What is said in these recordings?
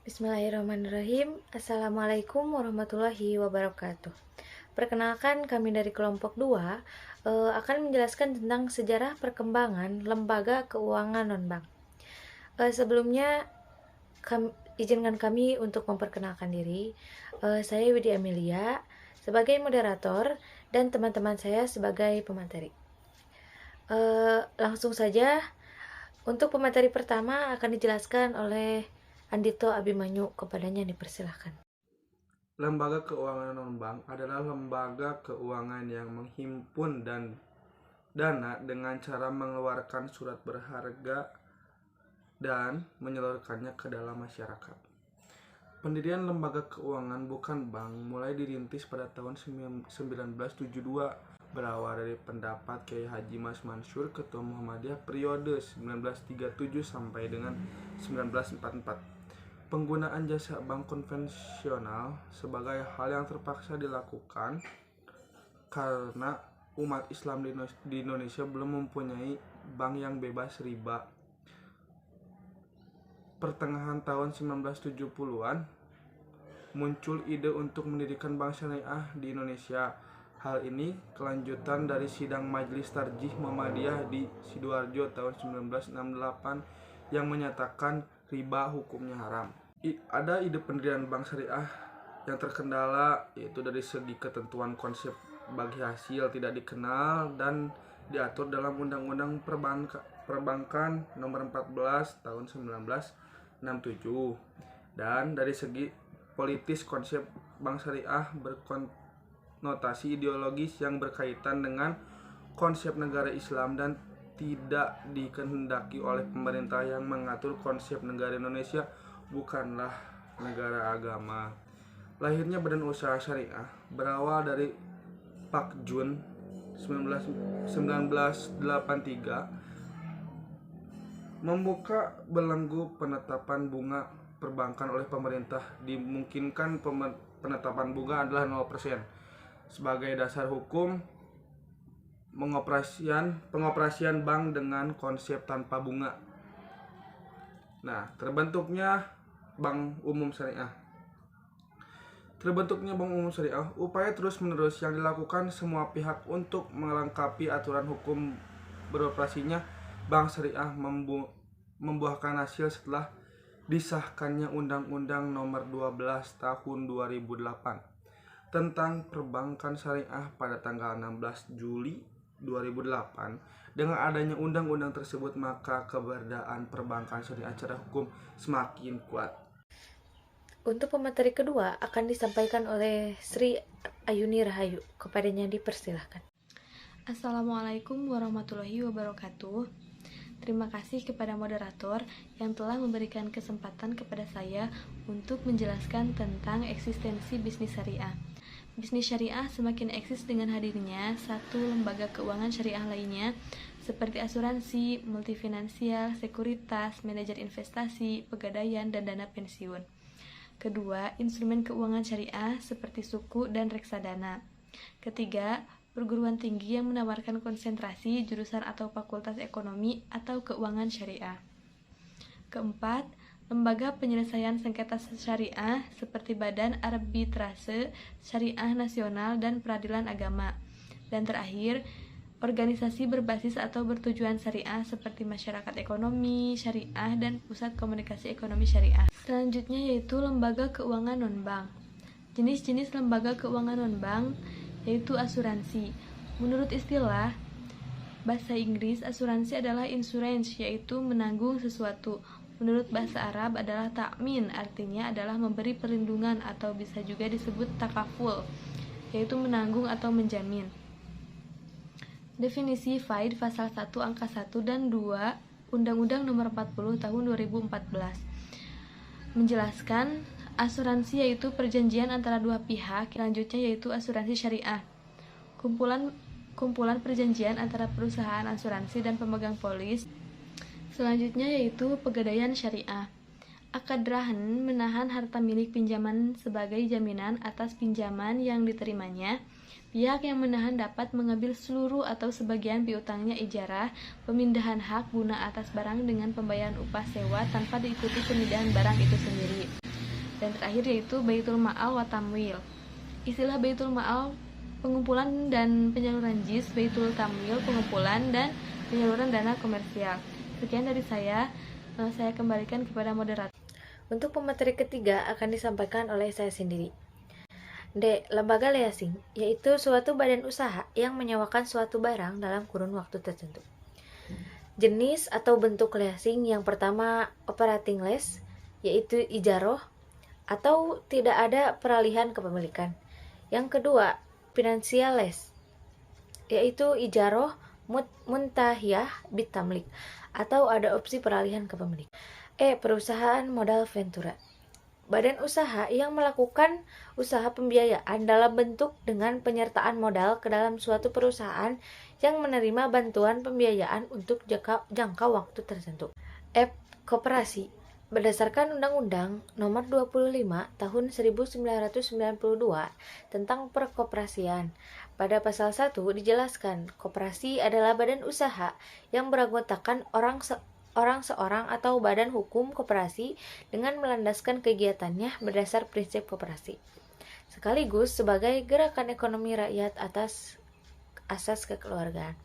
Bismillahirrahmanirrahim. Assalamualaikum warahmatullahi wabarakatuh. Perkenalkan, kami dari kelompok 2 akan menjelaskan tentang sejarah perkembangan lembaga keuangan non-bank. Sebelumnya, izinkan kami untuk memperkenalkan diri. Saya Widya Amelia sebagai moderator dan teman-teman saya sebagai pemateri. Langsung saja, untuk pemateri pertama akan dijelaskan oleh Andito Abimanyu. Kepadanya dipersilahkan. Lembaga keuangan non-bank adalah lembaga keuangan yang menghimpun dana dengan cara mengeluarkan surat berharga dan menyalurkannya ke dalam masyarakat. Pendirian lembaga keuangan bukan bank mulai dirintis pada tahun 1972, berawal dari pendapat Kiai Haji Mas Mansur, Ketua Muhammadiyah periode 1937 sampai dengan 1944. Penggunaan jasa bank konvensional sebagai hal yang terpaksa dilakukan karena umat Islam di Indonesia belum mempunyai bank yang bebas riba. Pertengahan tahun 1970-an muncul ide untuk mendirikan bank syariah di Indonesia. Hal ini kelanjutan dari sidang Majelis Tarjih Muhammadiyah di Sidoarjo tahun 1968 yang menyatakan riba hukumnya haram. Ada ide pendirian bank syariah yang terkendala, yaitu dari segi ketentuan konsep bagi hasil tidak dikenal dan diatur dalam Undang-Undang Perbankan Nomor 14 tahun 1967. Dan dari segi politis, konsep bank syariah berkonotasi ideologis yang berkaitan dengan konsep negara Islam dan tidak dikehendaki oleh pemerintah yang mengatur konsep negara Indonesia bukanlah negara agama. Lahirnya Badan Usaha Syariah berawal dari Pak Jun 1983 membuka belenggu penetapan bunga perbankan oleh pemerintah. Dimungkinkan penetapan bunga adalah 0% sebagai dasar hukum pengoperasian bank dengan konsep tanpa bunga. Nah, terbentuknya Bank Umum Syariah. Upaya terus-menerus yang dilakukan semua pihak untuk melengkapi aturan hukum beroperasinya Bank Syariah membuahkan hasil setelah disahkannya Undang-Undang Nomor 12 Tahun 2008 tentang Perbankan Syariah pada tanggal 16 Juli 2008. Dengan adanya undang-undang tersebut, maka keberadaan perbankan syariah secara hukum semakin kuat. Untuk pemateri kedua akan disampaikan oleh Sri Ayuni Rahayu. Kepadanya dipersilahkan. Assalamualaikum warahmatullahi wabarakatuh. Terima kasih kepada moderator yang telah memberikan kesempatan kepada saya untuk menjelaskan tentang eksistensi bisnis syariah. Bisnis syariah semakin eksis dengan hadirnya satu lembaga keuangan syariah lainnya seperti asuransi, multifinansial, sekuritas, manajer investasi, pegadaian, dan dana pensiun. Kedua, instrumen keuangan syariah seperti suku dan reksadana. Ketiga, perguruan tinggi yang menawarkan konsentrasi jurusan atau fakultas ekonomi atau keuangan syariah. Keempat, lembaga penyelesaian sengketa syariah seperti Badan Arbitrase Syariah Nasional dan Peradilan Agama. Dan terakhir, organisasi berbasis atau bertujuan syariah seperti Masyarakat Ekonomi Syariah dan Pusat Komunikasi Ekonomi Syariah. Selanjutnya yaitu lembaga keuangan non-bank. Jenis-jenis lembaga keuangan non-bank yaitu asuransi. Menurut istilah bahasa Inggris, asuransi adalah insurance, yaitu menanggung sesuatu. Menurut bahasa Arab adalah ta'min, artinya adalah memberi perlindungan atau bisa juga disebut takaful, yaitu menanggung atau menjamin. Definisi FAID pasal 1 angka 1 dan 2 Undang-Undang Nomor 40 Tahun 2014 menjelaskan asuransi yaitu perjanjian antara dua pihak. Selanjutnya yaitu asuransi syariah, kumpulan perjanjian antara perusahaan asuransi dan pemegang polis. Selanjutnya yaitu pegadaian syariah. Akad rahan menahan harta milik pinjaman sebagai jaminan atas pinjaman yang diterimanya. Pihak yang menahan dapat mengambil seluruh atau sebagian piutangnya ijarah, pemindahan hak guna atas barang dengan pembayaran upah sewa tanpa diikuti pemindahan barang itu sendiri. dan terakhir yaitu Baitul Ma'al wa Tamwil. Istilah Baitul Ma'al pengumpulan dan penyaluran JIS, Baitul Tamwil pengumpulan dan penyaluran dana komersial. Sekian dari saya kembalikan kepada moderator. Untuk pemateri ketiga akan disampaikan oleh saya sendiri. D. Lembaga leasing, yaitu suatu badan usaha yang menyewakan suatu barang dalam kurun waktu tertentu. Jenis atau bentuk leasing yang pertama operating lease, yaitu ijaroh atau tidak ada peralihan kepemilikan. Yang kedua, financial lease, yaitu ijaroh muntahiyah bitamlik atau ada opsi peralihan kepemilikan. E. Perusahaan modal ventura, badan usaha yang melakukan usaha pembiayaan dalam bentuk dengan penyertaan modal ke dalam suatu perusahaan yang menerima bantuan pembiayaan untuk jangka waktu tertentu. F. Koperasi, berdasarkan Undang-Undang Nomor 25 Tahun 1992 tentang Perkoperasian. Pada pasal 1 dijelaskan, koperasi adalah badan usaha yang beranggotakan orang seorang atau badan hukum koperasi dengan melandaskan kegiatannya berdasar prinsip koperasi, sekaligus sebagai gerakan ekonomi rakyat atas asas kekeluargaan.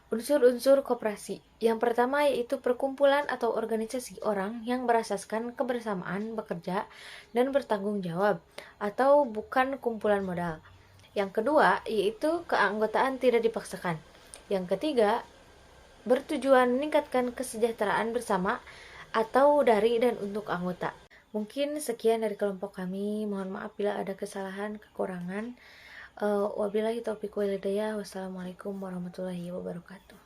Unsur-unsur koperasi. Yang pertama yaitu perkumpulan atau organisasi orang yang berasaskan kebersamaan, bekerja, dan bertanggung jawab, atau bukan kumpulan modal. Yang kedua yaitu keanggotaan tidak dipaksakan. Yang ketiga, bertujuan meningkatkan kesejahteraan bersama atau dari dan untuk anggota. Mungkin sekian dari kelompok kami. Mohon maaf bila ada kesalahan, kekurangan. Wabillahi taufiq wal hidayah. Wassalamualaikum warahmatullahi wabarakatuh.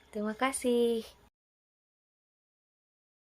Terima kasih.